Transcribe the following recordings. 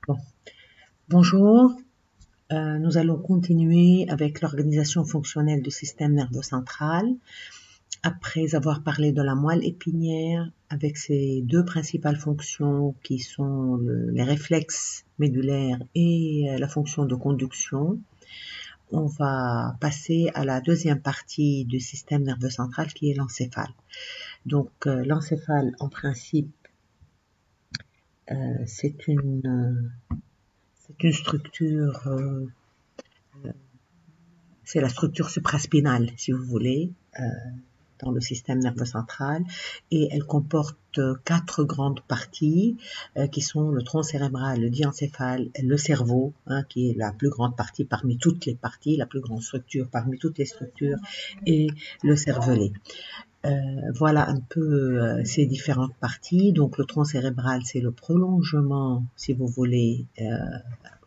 Bon. Bonjour, nous allons continuer avec l'organisation fonctionnelle du système nerveux central. Après avoir parlé de la moelle épinière avec ses deux principales fonctions qui sont les réflexes médulaires et la fonction de conduction, on va passer à la deuxième partie du système nerveux central qui est l'encéphale. Donc l'encéphale en principe c'est une structure, c'est la structure supraspinale si vous voulez, dans le système nerveux central, et elle comporte 4 grandes parties qui sont le tronc cérébral, le diencéphale, le cerveau, qui est la plus grande partie parmi toutes les parties, la plus grande structure parmi toutes les structures, et le cervelet. Voilà un peu ces différentes parties. Donc le tronc cérébral, c'est le prolongement, si vous voulez,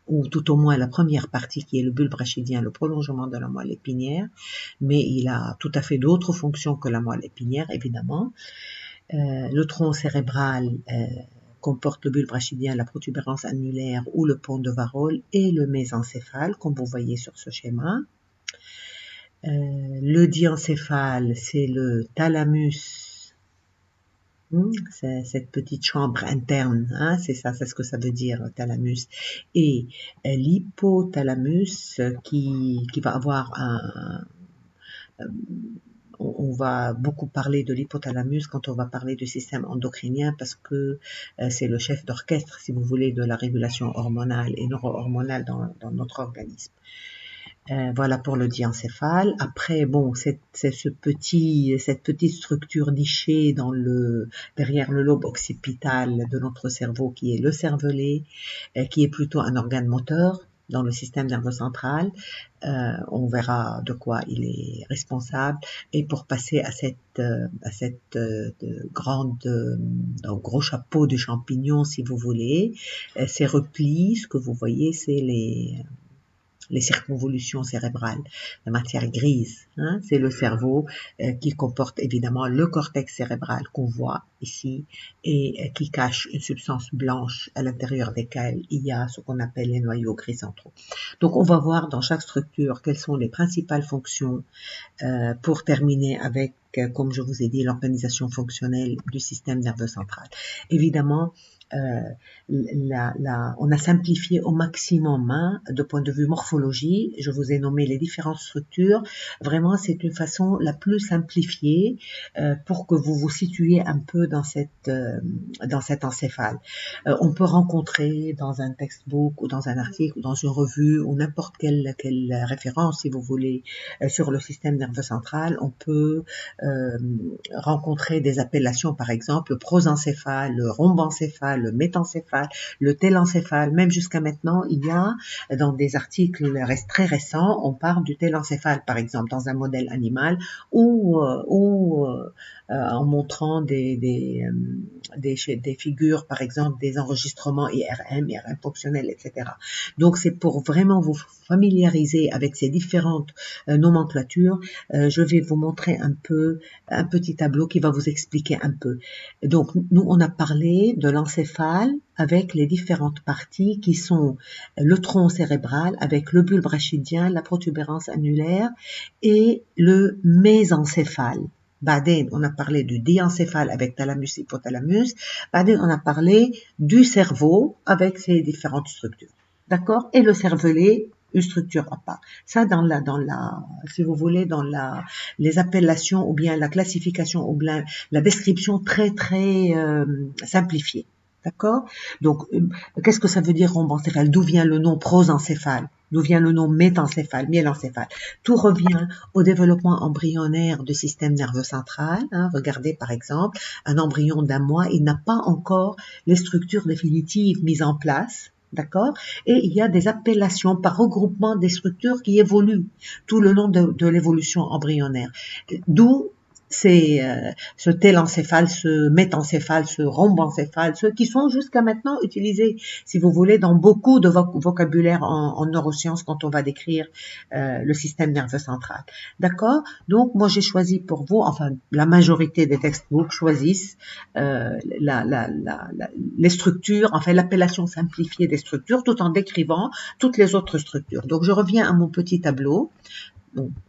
ou tout au moins la première partie qui est le bulbe rachidien, le prolongement de la moelle épinière, mais il a tout à fait d'autres fonctions que la moelle épinière, évidemment. Le tronc cérébral comporte le bulbe rachidien, la protubérance annulaire ou le pont de Varol et le mésencéphale, comme vous voyez sur ce schéma. Le diencéphale, c'est le thalamus, c'est cette petite chambre interne, c'est ça, c'est ce que ça veut dire, thalamus. Et l'hypothalamus qui va avoir on va beaucoup parler de l'hypothalamus quand on va parler du système endocrinien parce que c'est le chef d'orchestre, si vous voulez, de la régulation hormonale et neuro-hormonale dans notre organisme. Voilà pour le diencéphale. Après, bon, c'est cette petite structure nichée derrière le lobe occipital de notre cerveau qui est le cervelet, qui est plutôt un organe moteur dans le système nerveux central. On verra de quoi il est responsable. Et pour passer à cette gros chapeau de champignon, si vous voulez, ces replis, ce que vous voyez, c'est les circonvolutions cérébrales, la matière grise, c'est le cerveau qui comporte évidemment le cortex cérébral qu'on voit ici et qui cache une substance blanche à l'intérieur desquelles il y a ce qu'on appelle les noyaux gris centraux. Donc on va voir dans chaque structure quelles sont les principales fonctions pour terminer avec, comme je vous ai dit, l'organisation fonctionnelle du système nerveux central. Évidemment, on a simplifié au maximum de point de vue morphologie. Je vous ai nommé les différentes structures. Vraiment, c'est une façon la plus simplifiée pour que vous vous situiez un peu dans cet encéphale. On peut rencontrer dans un textbook ou dans un article ou dans une revue ou n'importe quelle référence, si vous voulez, sur le système nerveux central. On peut rencontrer des appellations, par exemple, le prosencéphale, le rhombencéphale, le métencéphale, le télencéphale. Même jusqu'à maintenant, il y a dans des articles très récents, on parle du télencéphale, par exemple, dans un modèle animal ou en montrant des figures, par exemple, des enregistrements IRM fonctionnels, etc. Donc, c'est pour vraiment vous familiariser avec ces différentes nomenclatures. Je vais vous montrer un petit tableau qui va vous expliquer un peu. Donc, nous, on a parlé de l'encéphale avec les différentes parties qui sont le tronc cérébral avec le bulbe rachidien, la protubérance annulaire et le mésencéphale. Baden, on a parlé du diencéphale avec thalamus, hypothalamus. Baden, on a parlé du cerveau avec ses différentes structures. D'accord? Et le cervelet, une structure à part. Ça, si vous voulez, les appellations ou bien la classification ou bien la description très, très simplifiée. D'accord? Donc, qu'est-ce que ça veut dire rhombencéphale? D'où vient le nom prosencéphale? D'où vient le nom métencéphale, myélencéphale? Tout revient au développement embryonnaire du système nerveux central. Regardez par exemple, un embryon d'1 mois, il n'a pas encore les structures définitives mises en place. D'accord? Et il y a des appellations par regroupement des structures qui évoluent tout le long de l'évolution embryonnaire. D'où ce télencéphale, ce métencéphale, ce rhombencéphale, ceux qui sont jusqu'à maintenant utilisés, si vous voulez, dans beaucoup de vocabulaire en neurosciences quand on va décrire le système nerveux central. D'accord? Donc, moi, j'ai choisi pour vous, enfin, la majorité des textbooks choisissent les structures, enfin, l'appellation simplifiée des structures, tout en décrivant toutes les autres structures. Donc, je reviens à mon petit tableau.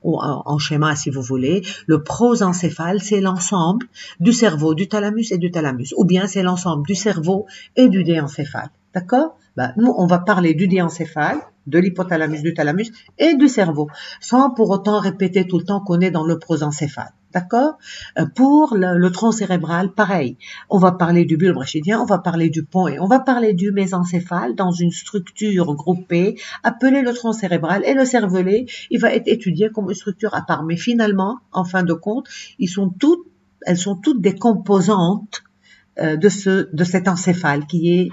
En schéma si vous voulez, le prosencéphale, c'est l'ensemble du cerveau, du thalamus et du thalamus, ou bien c'est l'ensemble du cerveau et du déencéphale, d'accord? Nous, on va parler du déencéphale, de l'hypothalamus, du thalamus et du cerveau, sans pour autant répéter tout le temps qu'on est dans le prosencéphale. D'accord? Pour le tronc cérébral, pareil. On va parler du bulbe rachidien, on va parler du pont et on va parler du mésencéphale dans une structure groupée appelée le tronc cérébral, et le cervelet, il va être étudié comme une structure à part. Mais finalement, en fin de compte, elles sont toutes des composantes de cet encéphale qui est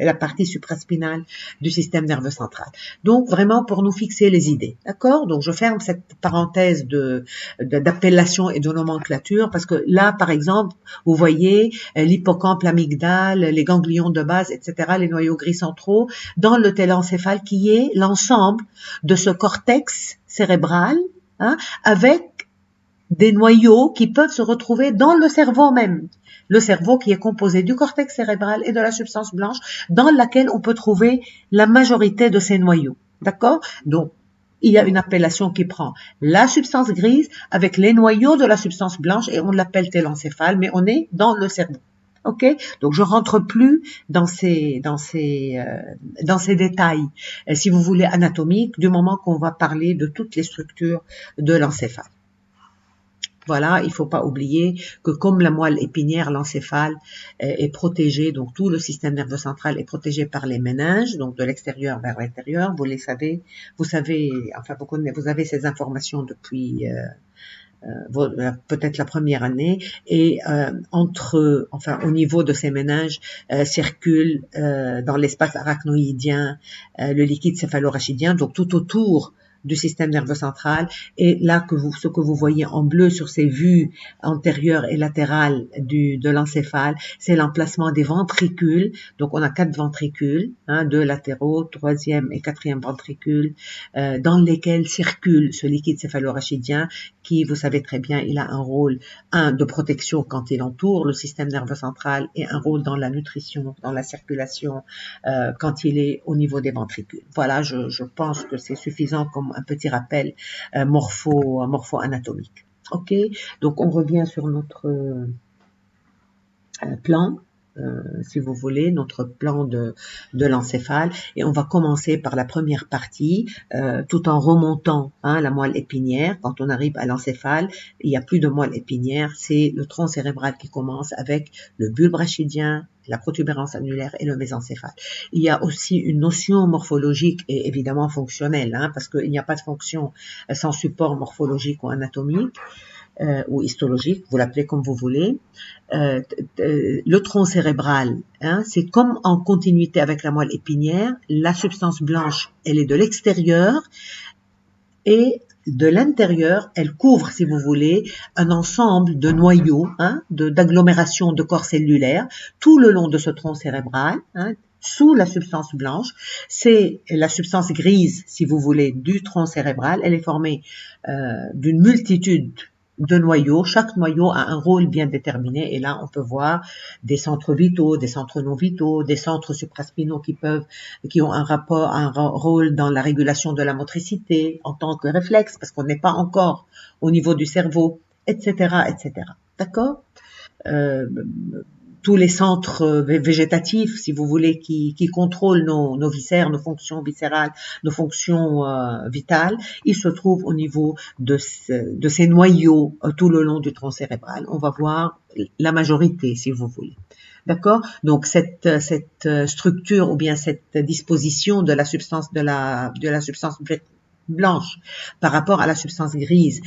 la partie supraspinale du système nerveux central. Donc vraiment pour nous fixer les idées, d'accord? Donc je ferme cette parenthèse d'appellation et de nomenclature parce que là par exemple vous voyez l'hippocampe, l'amygdale, les ganglions de base, etc., les noyaux gris centraux dans le télencéphale qui est l'ensemble de ce cortex cérébral, hein, avec des noyaux qui peuvent se retrouver dans le cerveau même. Le cerveau qui est composé du cortex cérébral et de la substance blanche dans laquelle on peut trouver la majorité de ces noyaux. D'accord? Donc, il y a une appellation qui prend la substance grise avec les noyaux de la substance blanche et on l'appelle télencéphale, mais on est dans le cerveau. Ok? Donc, je rentre plus dans ces détails, si vous voulez, anatomiques, du moment qu'on va parler de toutes les structures de l'encéphale. Voilà, il ne faut pas oublier que comme la moelle épinière, l'encéphale est protégé, donc tout le système nerveux central est protégé par les méninges, donc de l'extérieur vers l'intérieur. Vous savez, enfin vous avez ces informations depuis peut-être la première année, et au niveau de ces méninges circule dans l'espace arachnoïdien le liquide céphalorachidien, donc tout autour du système nerveux central, et là ce que vous voyez en bleu sur ces vues antérieures et latérales de l'encéphale, c'est l'emplacement des ventricules. Donc on a 4 ventricules, 2 latéraux, 3e et 4e ventricule, dans lesquels circule ce liquide céphalorachidien qui, vous savez très bien, il a un rôle, de protection quand il entoure le système nerveux central et un rôle dans la nutrition, dans la circulation, quand il est au niveau des ventricules. Voilà, je pense que c'est suffisant comme un petit rappel morpho-anatomique. Ok, donc on revient sur notre plan, si vous voulez, notre plan de l'encéphale, et on va commencer par la première partie, tout en remontant la moelle épinière. Quand on arrive à l'encéphale, il n'y a plus de moelle épinière, c'est le tronc cérébral qui commence avec le bulbe rachidien, la protubérance annulaire et le mésencéphale. Il y a aussi une notion morphologique et évidemment fonctionnelle, parce qu'il n'y a pas de fonction sans support morphologique ou anatomique, ou histologique, vous l'appelez comme vous voulez. Le tronc cérébral, c'est comme en continuité avec la moelle épinière. La substance blanche, elle est de l'extérieur, et de l'intérieur, elle couvre, si vous voulez, un ensemble de noyaux, d'agglomérations de corps cellulaires, tout le long de ce tronc cérébral, sous la substance blanche. C'est la substance grise, si vous voulez, du tronc cérébral. Elle est formée d'une multitude de noyaux. Chaque noyau a un rôle bien déterminé, et là on peut voir des centres vitaux, des centres non vitaux, des centres supraspinaux qui ont un rôle dans la régulation de la motricité en tant que réflexe, parce qu'on n'est pas encore au niveau du cerveau, etc., etc. D'accord? Tous les centres végétatifs, si vous voulez, qui contrôlent nos viscères, nos fonctions viscérales, nos fonctions vitales, ils se trouvent au niveau de ces noyaux tout le long du tronc cérébral. On va voir la majorité, si vous voulez. D'accord? Donc cette structure ou bien cette disposition de la substance blanche par rapport à la substance grise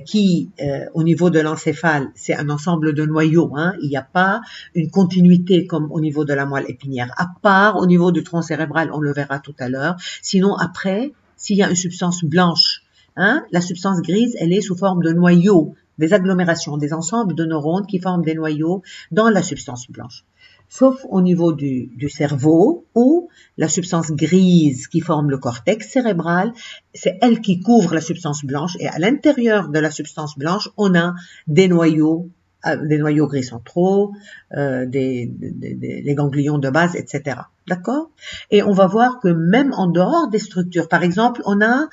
qui, au niveau de l'encéphale, c'est un ensemble de noyaux. Il n'y a pas une continuité comme au niveau de la moelle épinière, à part au niveau du tronc cérébral, on le verra tout à l'heure. Sinon, après, s'il y a une substance blanche, la substance grise, elle est sous forme de noyaux des agglomérations, des ensembles de neurones qui forment des noyaux dans la substance blanche. Sauf au niveau du cerveau, où la substance grise qui forme le cortex cérébral, c'est elle qui couvre la substance blanche, et à l'intérieur de la substance blanche, on a des noyaux gris centraux, les ganglions de base, etc. D'accord? Et on va voir que même en dehors des structures, par exemple, on a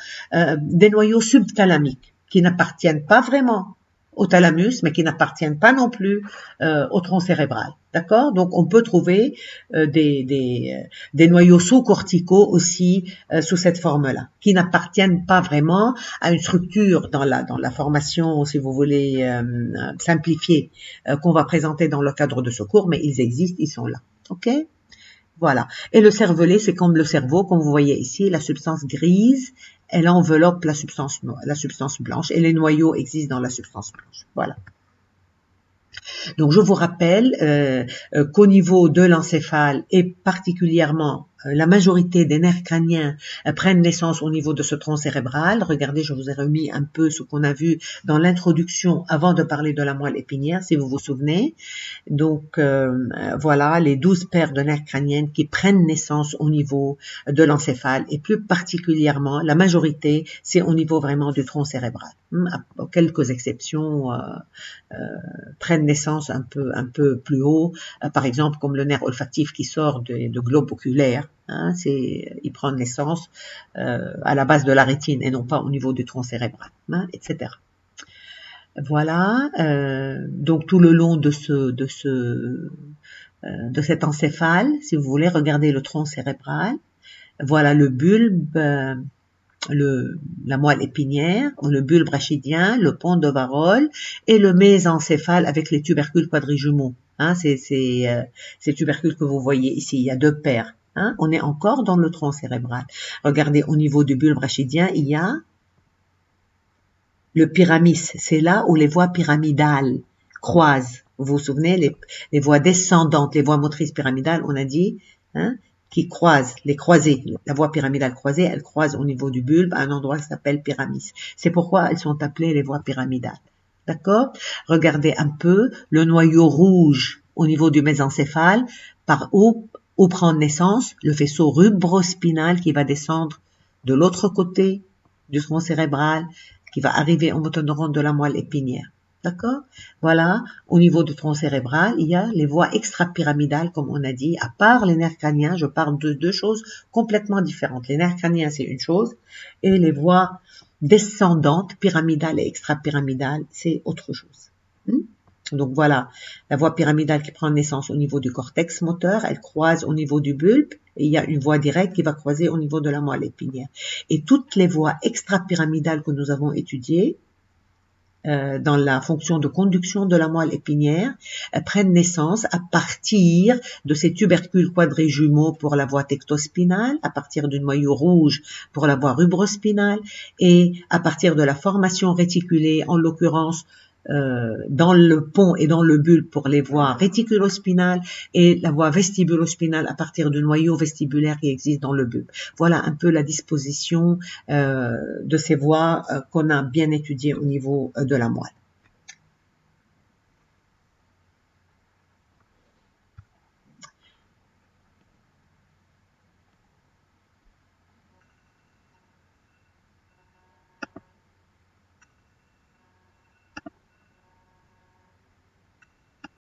des noyaux subthalamiques qui n'appartiennent pas vraiment au thalamus, mais qui n'appartiennent pas non plus au tronc cérébral. D'accord? Donc, on peut trouver des noyaux sous-corticaux aussi sous cette forme-là, qui n'appartiennent pas vraiment à une structure dans la formation, si vous voulez, simplifiée, qu'on va présenter dans le cadre de ce cours, mais ils existent, ils sont là. OK? Voilà. Et le cervelet, c'est comme le cerveau, comme vous voyez ici, la substance grise, elle enveloppe la substance blanche, et les noyaux existent dans la substance blanche. Voilà. Donc, je vous rappelle qu'au niveau de l'encéphale, et particulièrement la majorité des nerfs crâniens prennent naissance au niveau de ce tronc cérébral. Regardez, je vous ai remis un peu ce qu'on a vu dans l'introduction avant de parler de la moelle épinière, si vous vous souvenez. Donc, voilà, les 12 paires de nerfs crâniens qui prennent naissance au niveau de l'encéphale, et plus particulièrement, la majorité, c'est au niveau vraiment du tronc cérébral. Quelques exceptions prennent naissance un peu plus haut, par exemple comme le nerf olfactif qui sort de globe oculaire, hein, il prend naissance à la base de la rétine et non pas au niveau du tronc cérébral, hein, etc. Voilà, donc tout le long de cet encéphale, si vous voulez, regardez le tronc cérébral, voilà le bulbe, la moelle épinière, le bulbe rachidien, le pont de Varol et le mésencéphale avec les tubercules quadrijumeaux. Hein, ces tubercules que vous voyez ici, il y a 2 paires. Hein, on est encore dans le tronc cérébral. Regardez, au niveau du bulbe rachidien, il y a le pyramis. C'est là où les voies pyramidales croisent. Vous vous souvenez, les voies descendantes, les voies motrices pyramidales, on a dit, hein, qui croisent, les croisées, la voie pyramidale croisée, elle croise au niveau du bulbe à un endroit qui s'appelle pyramis. C'est pourquoi elles sont appelées les voies pyramidales. D'accord? Regardez un peu le noyau rouge au niveau du mésencéphale, par où prend naissance le faisceau rubrospinal qui va descendre de l'autre côté du tronc cérébral, qui va arriver au motoneurone de la moelle épinière. D'accord? Voilà, au niveau du tronc cérébral, il y a les voies extrapyramidales, comme on a dit. À part les nerfs crâniens, je parle de 2 choses complètement différentes. Les nerfs crâniens, c'est une chose, et les voies descendantes, pyramidales et extrapyramidales, c'est autre chose. Donc voilà, la voie pyramidale qui prend naissance au niveau du cortex moteur, elle croise au niveau du bulbe, et il y a une voie directe qui va croiser au niveau de la moelle épinière. Et toutes les voies extrapyramidales que nous avons étudiées, dans la fonction de conduction de la moelle épinière, prennent naissance à partir de ces tubercules quadrijumeaux pour la voie tectospinale, à partir du noyau rouge pour la voie rubrospinale, et à partir de la formation réticulée, en l'occurrence dans le pont et dans le bulbe pour les voies réticulospinales et la voie vestibulospinale à partir du noyau vestibulaire qui existe dans le bulbe. Voilà un peu la disposition de ces voies qu'on a bien étudiées au niveau de la moelle.